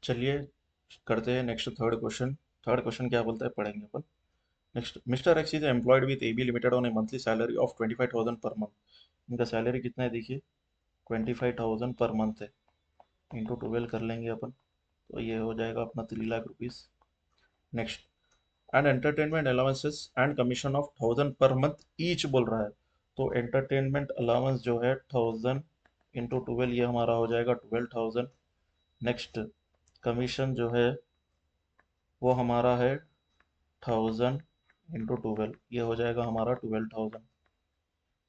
चलिए करते हैं next third question. Third question क्या बोलता है पढ़ेंगे अपन। Next, mister X is employed with AB limited on a monthly salary of 25,000 per month. इनका सैलरी कितना है देखिए, 25,000 पर मंथ है। इंटू 12 कर लेंगे अपन, तो ये हो जाएगा अपना 3 lakh rupees. Next, and entertainment allowances and commission of 1,000 per month each बोल रहा है। तो एंटरटेनमेंट अलाउंस जो है 1,000 इंटू 12, ये हमारा हो जाएगा 12,000। नेक्स्ट, कमीशन जो है वो हमारा है 1,000 इंटू 12, ये हो जाएगा हमारा 12,000।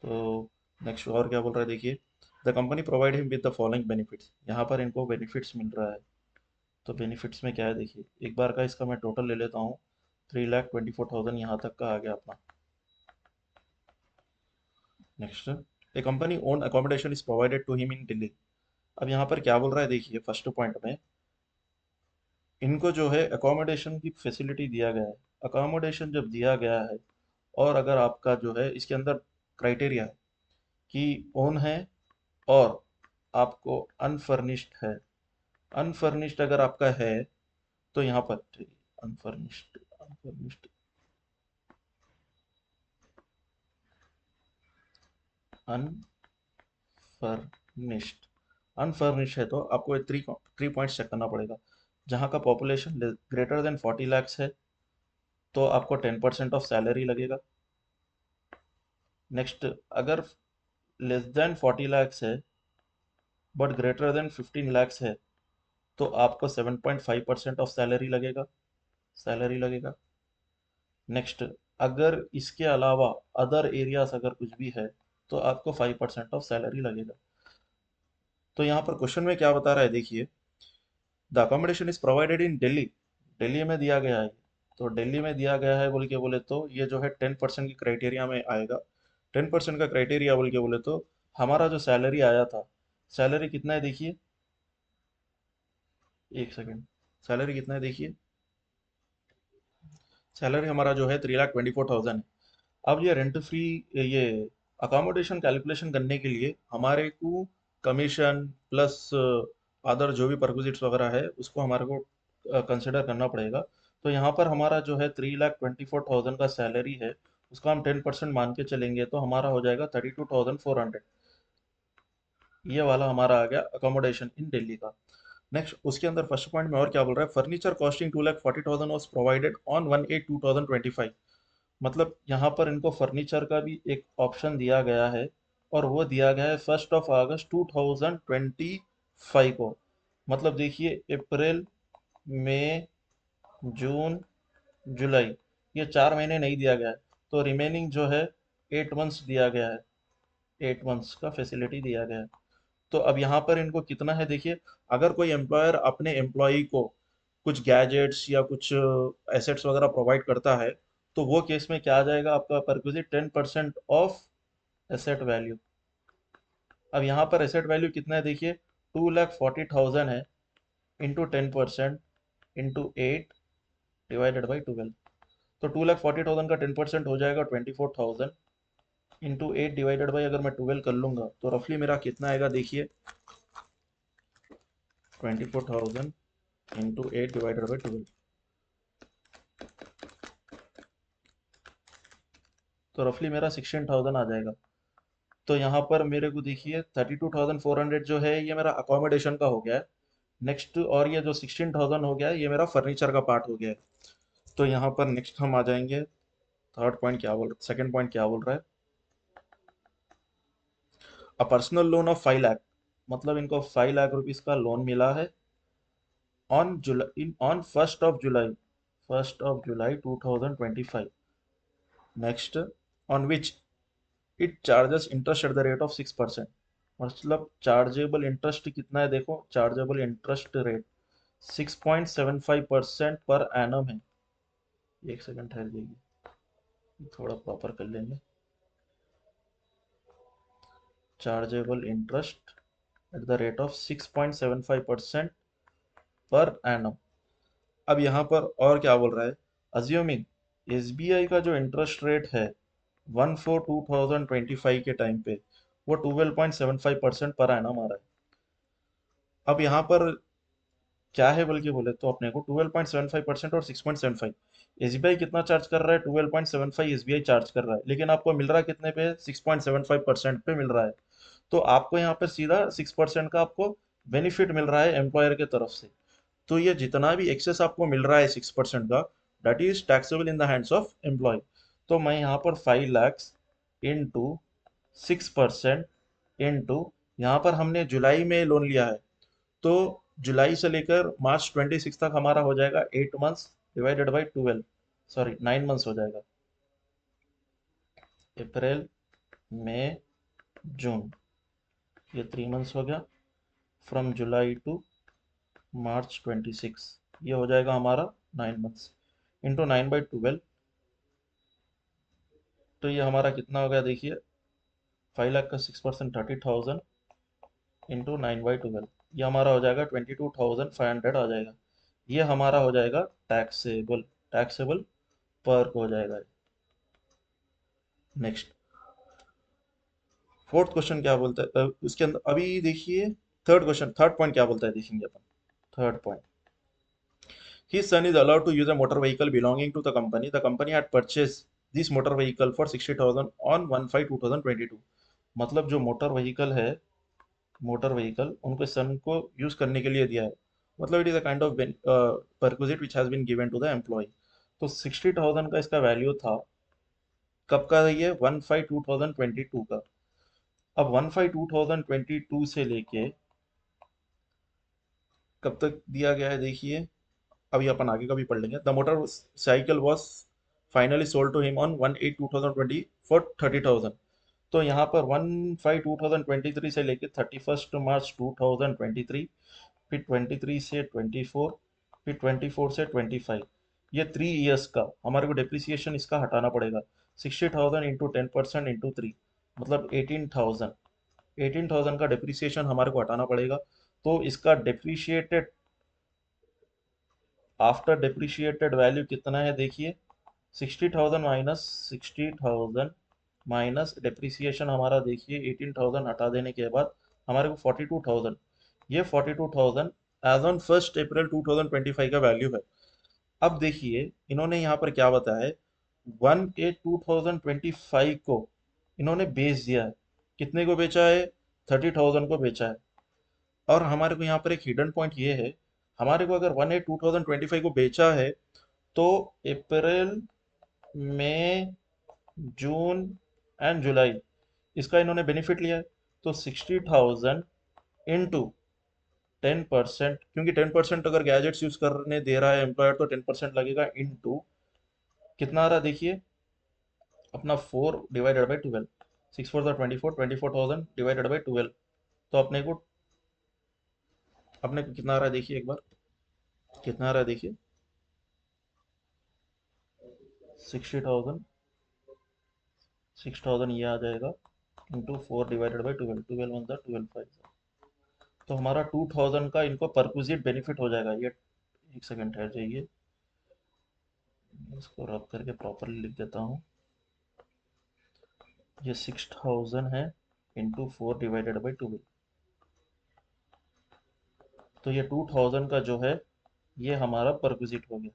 तो नेक्स्ट और क्या बोल रहा है देखिए, the company provide him with the following benefits. यहाँ पर इनको बेनिफिट्स मिल रहा है। तो बेनिफिट्स में क्या है देखिए, एक बार का इसका मैं टोटल ले लेता हूँ। 3,24,000 यहाँ तक का आ गया अपना। Next, a company own accommodation is provided to him in Delhi. अब यहाँ पर क्या बोल रहा है देखिए, फर्स्ट पॉइंट में इनको जो है अकोमोडेशन की फैसिलिटी दिया गया है। अकोमोडेशन जब दिया गया है, और अगर आपका जो है इसके अंदर क्राइटेरिया है कि ओन है और आपको अनफर्निश्ड है। अनफर्निश्ड अगर आपका है तो यहाँ पर अनफर्निश्ड अनफर्निश्ड अनफर्निश्ड अनफर्निश्ड है तो आपको ये थ्री थ्री पॉइंट्स चेक करना पड़ेगा। जहाँ का पॉपुलेशन ग्रेटर देन 40 lakhs है तो आपको 10% ऑफ सैलरी लगेगा। नेक्स्ट, अगर लेस देन 40 lakhs है बट ग्रेटर देन 15 lakhs है तो आपको 7.5% ऑफ सैलरी लगेगा। नेक्स्ट, अगर इसके अलावा अदर एरियाज अगर कुछ भी है तो आपको 5% ऑफ सैलरी लगेगा। तो यहाँ पर क्वेश्चन में क्या बता रहा है देखिए, the accommodation is provided in Delhi. Delhi में दिया गया है। तो दिल्ली में दिया गया है बोल के बोले तो ये जो है 10% की क्राइटेरिया में आएगा। 10% का क्राइटेरिया बोल के बोले तो हमारा जो सैलरी आया था, सैलरी कितना है देखिए, एक सेकेंड, सैलरी कितना है देखिए, सैलरी हमारा जो है 3,24,000 है। अब ये रेंट फ्री, ये अकोमोडेशन कैलकुलेशन करने के लिए हमारे को कमीशन प्लस अदर जो भी परक्विजिट्स वगैरह है उसको हमारे को कंसिडर करना पड़ेगा। तो यहाँ पर हमारा जो है 3,24,000 का सैलरी है, उसका हम 10% मान के चलेंगे तो हमारा हो जाएगा 32,400। ये वाला हमारा आ गया अकोमोडेशन इन दिल्ली का। नेक्स्ट, उसके अंदर फर्स्ट पॉइंट में और क्या बोल रहा है, furniture costing 2,40,000 was provided on 1/8/2025। मतलब यहाँ पर इनको फर्नीचर का भी एक ऑप्शन दिया गया है, और वो दिया गया है 1 अगस्त 2025 को। मतलब देखिए, अप्रैल, मई, जून, जुलाई, ये 4 महीने नहीं दिया गया है। तो रिमेनिंग जो है 8 मंथ्स दिया गया है। 8 मंथ्स का फैसिलिटी दिया गया है। तो अब यहाँ पर इनको कितना है देखिए, अगर कोई एम्प्लॉयर अपने एम्प्लॉय को कुछ गैजेट्स या कुछ एसेट्स वगैरह प्रोवाइड करता है, तो वो केस में क्या आ जाएगा आपका परक्विजिट 10% ऑफ एसेट वैल्यू। अब यहाँ पर एसेट वैल्यू कितना है देखिए, 2,40,000 है, इंटू 10% इंटू 8 डिवाइडेड बाई 12। तो 2,40,000 का 10% हो जाएगा 24,000, इंटू 8 डिवाइडेड बाई अगर मैं 12 कर लूंगा तो रफली मेरा कितना आएगा देखिए, 24,000 इंटू 8 डिवाइडेड बाई 12। तो रफली मेरा 16,000 आ जाएगा। तो यहाँ पर मेरे को देखिए 32,400 जो है ये मेरा अकोमोडेशन का हो गया है। नेक्स्ट, और ये जो 16,000 हो गया है ये मेरा फर्नीचर का पार्ट हो गया है। तो यहाँ पर नेक्स्ट हम आ जाएंगे, थर्ड पॉइंट क्या बोल सेकंड पॉइंट क्या बोल रहा है, a personal loan of 5 lakh. मतलब इनको 5 लाख रुपीज का लोन मिला है on July, on first of July 2025। Next, on which it charges interest at the rate of 6%। मतलब चार्जेबल इंटरेस्ट कितना है देखो, chargeable interest rate 6.75% per annum है। एक सेकंड ठहर जाइए, थोड़ा प्रॉपर कर लेंगे। Chargeable interest at the rate of 6.75% per annum. अब यहाँ पर और क्या बोल रहा है, अज्यूमिंग एसबीआई का जो इंटरेस्ट रेट है 1/4/2025 के टाइम पे वो 12.75% पर एनम आ रहा है। अब यहाँ पर क्या है बोल के बोले तो अपने को 12.75% और 6.75। एसबीआई कितना चार्ज कर रहा है? 12.75 एसबीआई चार्ज कर रहा है, लेकिन आपको मिल रहा है कितने पे? 6.75% पे मिल रहा है। तो आपको यहाँ पे सीधा 6% का आपको बेनिफिट मिल रहा है एम्प्लॉयर के तरफ से। तो ये जितना भी एक्सेस आपको मिल रहा है 6% का, that is taxable in the hands of employee. तो मैं यहाँ पर 5 lakhs इंटू 6% इंटू, यहाँ पर हमने जुलाई में लोन लिया है, तो जुलाई से लेकर मार्च 26 तक हमारा हो जाएगा 8 months divided by 12, sorry 9 months हो जाएगा। अप्रैल, मई, जून, ये 3 months हो गया। फ्रॉम जुलाई टू मार्च 26, ये हो जाएगा हमारा 9 months इंटू 9/12। तो ये हमारा कितना हो गया देखिए, 5 लाख का 6% 30,000 इंटू 9/12, ये हमारा हो जाएगा 22,500 आ जाएगा। ये हमारा हो जाएगा टैक्सेबल, टैक्सेबल पर्क हो जाएगा। नेक्स्ट फोर्थ क्वेश्चन क्या बोलता है, उसके अंदर अभी देखिए थर्ड क्वेश्चन, थर्ड पॉइंट क्या बोलता है देखेंगे अपन। Third point, his son is allowed to use a motor vehicle belonging to the company. The company had purchased this motor vehicle for 60,000 on 1/5/2022। मतलब जो मोटर व्हीकल है, मोटर व्हीकल उनके सन को यूज करने के लिए दिया है। मतलब it is a kind of perquisite which has been given to the employee. तो 60,000 का इसका वैल्यू था। कब का है ये? 1/5/2022 का। अब 1/5/2022 से लेके कब तक दिया गया है देखिए, अभी अपन आगे का भी पढ़ लेंगे। The motorcycle was finally sold to him on 1/8/2020 for 30,000। तो यहाँ पर 1/5/2023 से लेके 31 मार्च 2023, फिर 23 से 24, फिर 24 से 25, ये 3 years का हमारे को डिप्रिसिएशन इसका हटाना पड़ेगा। 60,000 इंटू 10% इंटू 3, मतलब 18,000। 18,000 का डिप्रिसिएशन हमारे को हटाना पड़ेगा। तो इसका डिप्रिशिएटेड, आफ्टर डिप्रिशिएटेड वैल्यू कितना है देखिए, 60,000 माइनस 60,000 माइनस डिप्रिसिएशन हमारा देखिए 18,000 हटा देने के बाद हमारे को 42,000। ये 42,000 एज ऑन 1 अप्रैल 2025 का वैल्यू है। अब देखिए इन्होंने यहाँ पर क्या बताया है, 1/8/2025 को इन्होंने बेच दिया है। कितने को बेचा है? 30,000 को बेचा है। और हमारे को यहाँ पर एक हिडन पॉइंट ये है, हमारे को अगर 1/8/2025 को बेचा है, तो अप्रैल, मई, जून एंड जुलाई, इसका इन्होंने बेनिफिट लिया है। तो 60,000 इंटू 10%, क्योंकि 10% अगर गैजेट्स यूज करने दे रहा है एम्प्लॉयर तो 10% लगेगा, इंटू कितना आ रहा है देखिए अपना 4/12। 6 4 24, 24,000 डिवाइडेड बाई 12। तो अपने को कितना आ रहा है देखिए एक बार, कितना आ रहा है देखिए, 60,000, 6,000 ये आ जाएगा इंटू 4/12, 12 वन सा 12 5। तो हमारा 2,000 का इनको परक्विजिट बेनिफिट हो जाएगा। ये एक सेकंड ठहर जाइए, इसको रब करके प्रॉपरली लिख देता हूँ। ये 6,000 है इंटू 4/12, तो ये 2,000 का जो है ये हमारा परक्विजिट हो गया।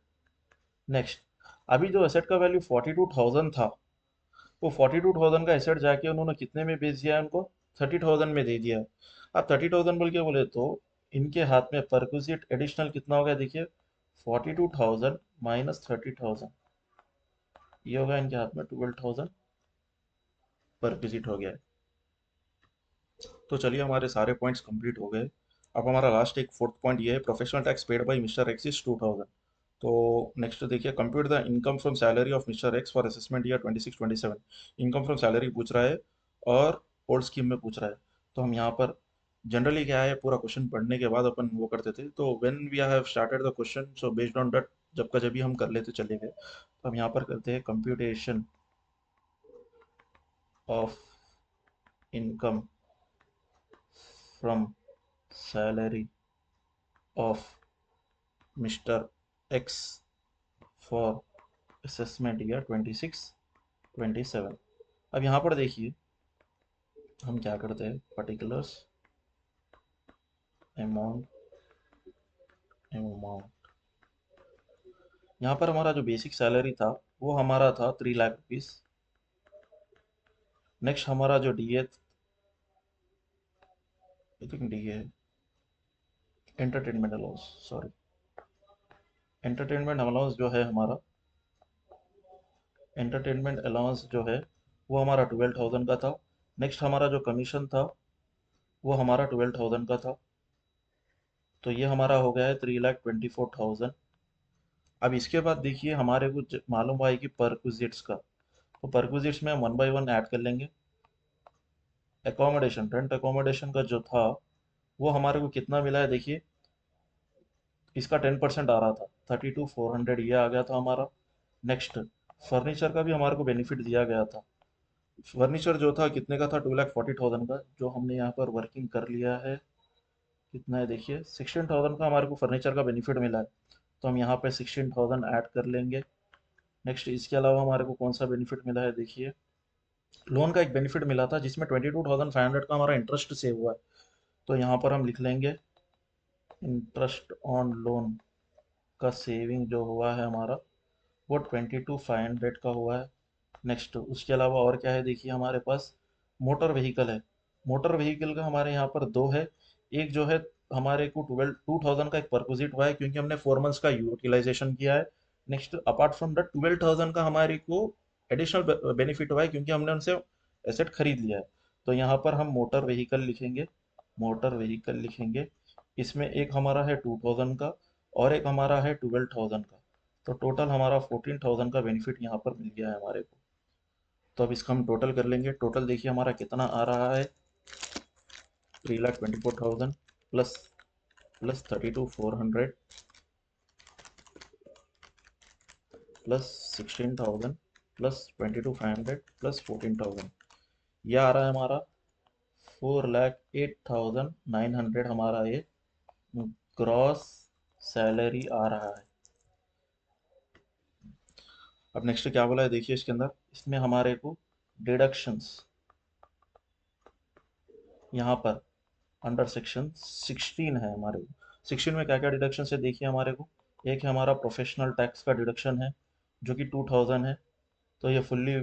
नेक्स्ट, अभी जो एसेट का वैल्यू 42,000 था, वो 42,000 का एसेट जाके उन्होंने कितने में बेच दिया है उनको? 30,000 में दे दिया है। अब 30,000 बोल के बोले तो इनके हाथ में परक्विजिट एडिशनल कितना हो गया देखिए, 42,000 माइनस 30,000, ये होगा इनके हाथ में 12,000 परक्विजिट हो गया है। तो चलिए हमारे सारे पॉइंट्स कंप्लीट हो गए। अब हमारा लास्ट एक फोर्थ पॉइंट ये है, professional tax paid by mister X is 2,000। तो नेक्स्ट देखिए, compute the income from salary of mister x for assessment year 26-27। Income from salary पूछ रहा है और ओल्ड स्कीम में पूछ रहा है। तो हम यहाँ पर जनरली क्या है, पूरा क्वेश्चन पढ़ने के बाद अपन वो करते थे। तो when we have started the question, so based on that जब का जब भी हम कर लेते चले गए। तो हम यहाँ पर करते हैं computation of income from salary of mister x for assessment year 26-27। अब यहाँ पर देखिए हम क्या करते हैं, पर्टिकुलर्स अमाउंट अमाउंट, यहाँ पर हमारा जो बेसिक सैलरी था वो हमारा था 3 लाख रुपीज़। नेक्स्ट हमारा जो D A, I think D A, entertainment allowance, sorry, entertainment allowance जो है हमारा, एंटरटेनमेंट अलाउंस जो है वो हमारा 12,000 का था। नेक्स्ट हमारा जो कमीशन था वो हमारा 12,000 का था। तो ये हमारा हो गया है 3,24,000। अब इसके बाद देखिए हमारे को मालूम हुआ है कि परक्विजिट्स का, तो परक्विजिट्स में हम वन बाय वन ऐड कर लेंगे। एकोमोडेशन, रेंट एकोमोडेशन का जो था वो हमारे को कितना मिला है देखिए, इसका 10% आ रहा था, 32,400 ये आ गया था हमारा। नेक्स्ट फर्नीचर का भी हमारे को बेनिफिट दिया गया था। फर्नीचर जो था कितने का था, 2,40,000 का, जो हमने यहाँ पर वर्किंग कर लिया है। कितना है देखिए, 16,000 का हमारे को फर्नीचर का बेनिफिट मिला है, तो हम यहाँ पे 16,000 ऐड कर लेंगे। नेक्स्ट इसके अलावा हमारे को कौन सा बेनिफिट मिला है देखिए, लोन का एक बेनिफिट मिला था जिसमें 22,500 का हमारा इंटरेस्ट सेव हुआ है, तो यहाँ पर हम लिख लेंगे इंटरेस्ट ऑन लोन का सेविंग जो हुआ है हमारा वो 22,500 का हुआ है। नेक्स्ट उसके अलावा और क्या है देखिए, हमारे पास मोटर व्हीकल है। मोटर व्हीकल का हमारे यहाँ पर दो है। एक जो है हमारे को 2,000 का एक परक्विजिट हुआ है क्योंकि हमने 4 मंथ्स का यूटिलाइजेशन किया है। नेक्स्ट अपार्ट फ्रॉम दैट 12,000 का हमारे को एडिशनल बेनिफिट हुआ है क्योंकि हमने उनसे एसेट खरीद लिया है। तो यहाँ पर हम मोटर व्हीकल लिखेंगे, मोटर व्हीकल लिखेंगे। इसमें एक हमारा है 2,000 का और एक हमारा है 12,000 का, तो टोटल हमारा 14,000 का बेनिफिट यहाँ पर मिल गया है हमारे को। तो अब इसका हम टोटल कर लेंगे। टोटल देखिए हमारा कितना आ रहा है, 3,24,000 plus plus 32,400 plus 16,000 plus 22,500 plus 14,000, यह आ रहा है हमारा 4,08,900 हमारा ये ग्रॉस सैलरी आ रहा है। अब नेक्स्ट क्या बोला है देखिए, इसके अंदर इसमें हमारे को डिडक्शंस यहाँ पर अंडर सेक्शन 16 है हमारे को। 16 में क्या क्या डिडक्शन है देखिए हमारे को, एक है हमारा प्रोफेशनल टैक्स का डिडक्शन है जो कि 2,000 है, तो ये फुल्ली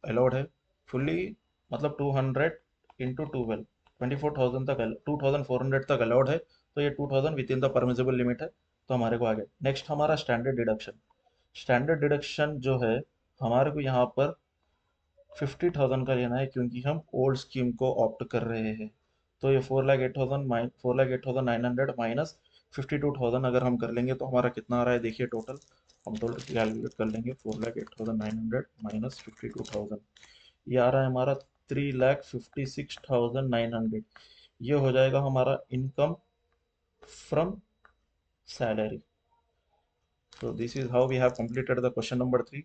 अलाउड है। फुल्ली मतलब 200 इंटू 12, 24,000 तक, 2,400 तक अलाउड है, तो ये 2,000 with in the permissible limit है, तो हमारे को आ गया। नेक्स्ट हमारा स्टैंडर्ड डिडक्शन, स्टैंडर्ड डिडक्शन जो है हमारे को यहाँ पर 50,000 का लेना है क्योंकि हम ओल्ड स्कीम को ऑप्ट कर रहे हैं। तो ये 4,08,900 माइनस 52,000 अगर हम कर लेंगे तो हमारा कितना आ रहा है देखिए टोटल, हम टोटल कैलकुलेट कर लेंगे। 4,08,900 माइनस 52,000, ये आ रहा है हमारा 3,56,900। ये हो जाएगा हमारा income from salary. So this is how we have completed the question number 3.